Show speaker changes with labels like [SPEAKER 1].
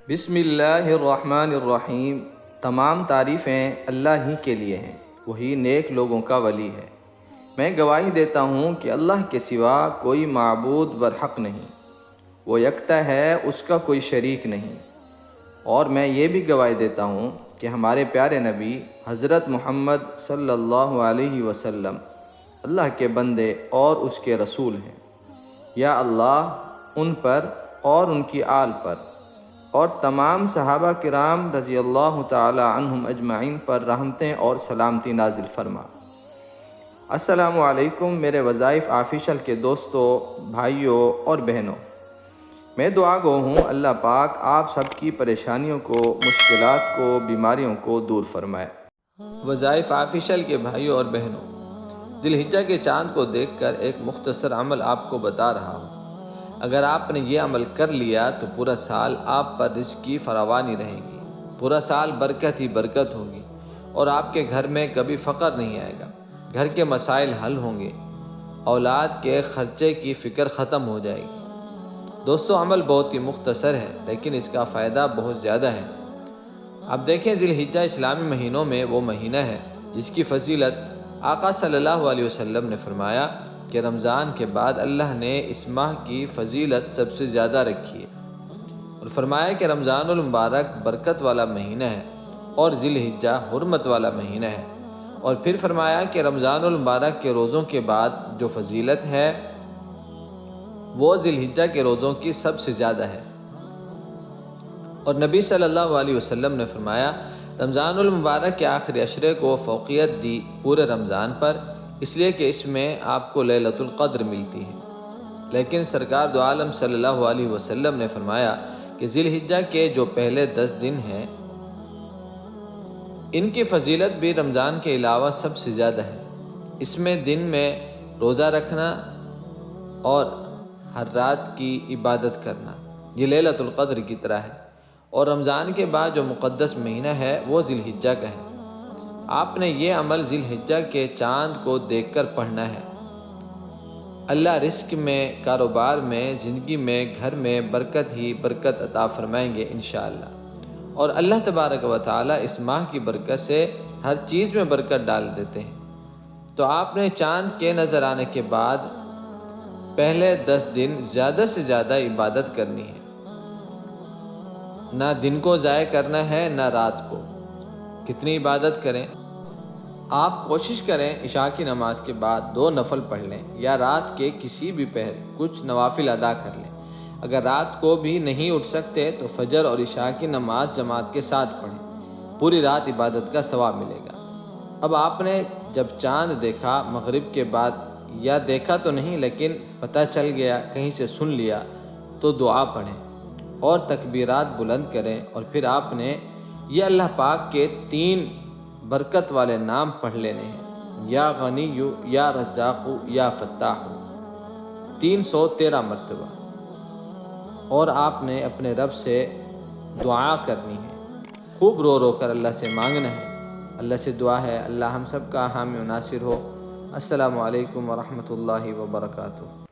[SPEAKER 1] بسم اللہ الرحمن الرحیم۔ تمام تعریفیں اللہ ہی کے لیے ہیں، وہی نیک لوگوں کا ولی ہے۔ میں گواہی دیتا ہوں کہ اللہ کے سوا کوئی معبود برحق نہیں، وہ یکتا ہے، اس کا کوئی شریک نہیں۔ اور میں یہ بھی گواہی دیتا ہوں کہ ہمارے پیارے نبی حضرت محمد صلی اللہ علیہ وسلم اللہ کے بندے اور اس کے رسول ہیں۔ یا اللہ ان پر اور ان کی آل پر اور تمام صحابہ کرام رضی اللہ تعالی عنہم اجمعین پر رحمتیں اور سلامتی نازل فرما۔ السلام علیکم میرے وظائف آفیشل کے دوستوں، بھائیوں اور بہنوں۔ میں دعا گو ہوں اللہ پاک آپ سب کی پریشانیوں کو، مشکلات کو، بیماریوں کو دور فرمائے۔ وظائف آفیشل کے بھائیوں اور بہنوں، ذی الحجہ کے چاند کو دیکھ کر ایک مختصر عمل آپ کو بتا رہا ہوں۔ اگر آپ نے یہ عمل کر لیا تو پورا سال آپ پر رزق کی فراوانی رہے گی، پورا سال برکت ہی برکت ہوگی، اور آپ کے گھر میں کبھی فقر نہیں آئے گا۔ گھر کے مسائل حل ہوں گے، اولاد کے خرچے کی فکر ختم ہو جائے گی۔ دوستو، عمل بہت ہی مختصر ہے لیکن اس کا فائدہ بہت زیادہ ہے۔ اب دیکھیں، ذی الحجہ اسلامی مہینوں میں وہ مہینہ ہے جس کی فضیلت آقا صلی اللہ علیہ وسلم نے فرمایا کہ رمضان کے بعد اللہ نے اس ماہ کی فضیلت سب سے زیادہ رکھی ہے، اور فرمایا کہ رمضان المبارک برکت والا مہینہ ہے اور ذی الحجہ حرمت والا مہینہ ہے، اور پھر فرمایا کہ رمضان المبارک کے روزوں کے بعد جو فضیلت ہے وہ ذی الحجہ کے روزوں کی سب سے زیادہ ہے۔ اور نبی صلی اللہ علیہ وسلم نے فرمایا رمضان المبارک کے آخری عشرے کو فوقیت دی پورے رمضان پر، اس لیے کہ اس میں آپ کو لیلۃ القدر ملتی ہے۔ لیکن سرکار دو عالم صلی اللہ علیہ وسلم نے فرمایا کہ ذی الحجہ کے جو پہلے 10 دن ہیں ان کی فضیلت بھی رمضان کے علاوہ سب سے زیادہ ہے۔ اس میں دن میں روزہ رکھنا اور ہر رات کی عبادت کرنا یہ لیلۃ القدر کی طرح ہے، اور رمضان کے بعد جو مقدس مہینہ ہے وہ ذی الحجہ کا ہے۔ آپ نے یہ عمل ذی الحجہ کے چاند کو دیکھ کر پڑھنا ہے۔ اللہ رزق میں، کاروبار میں، زندگی میں، گھر میں برکت ہی برکت عطا فرمائیں گے انشاءاللہ، اور اللہ تبارک و تعالی اس ماہ کی برکت سے ہر چیز میں برکت ڈال دیتے ہیں۔ تو آپ نے چاند کے نظر آنے کے بعد پہلے 10 دن زیادہ سے زیادہ عبادت کرنی ہے، نہ دن کو ضائع کرنا ہے نہ رات کو۔ کتنی عبادت کریں؟ آپ کوشش کریں عشاء کی نماز کے بعد 2 نفل پڑھ لیں، یا رات کے کسی بھی پہر کچھ نوافل ادا کر لیں۔ اگر رات کو بھی نہیں اٹھ سکتے تو فجر اور عشاء کی نماز جماعت کے ساتھ پڑھیں، پوری رات عبادت کا ثواب ملے گا۔ اب آپ نے جب چاند دیکھا مغرب کے بعد، یا دیکھا تو نہیں لیکن پتہ چل گیا، کہیں سے سن لیا، تو دعا پڑھیں اور تکبیرات بلند کریں، اور پھر آپ نے یہ اللہ پاک کے 3 برکت والے نام پڑھ لینے ہیں، یا غنی، یا رزاق، یا فتاح، 313 مرتبہ، اور آپ نے اپنے رب سے دعا کرنی ہے، خوب رو رو کر اللہ سے مانگنا ہے۔ اللہ سے دعا ہے اللہ ہم سب کا حامی و ناصر ہو۔ السلام علیکم ورحمۃ اللہ وبرکاتہ۔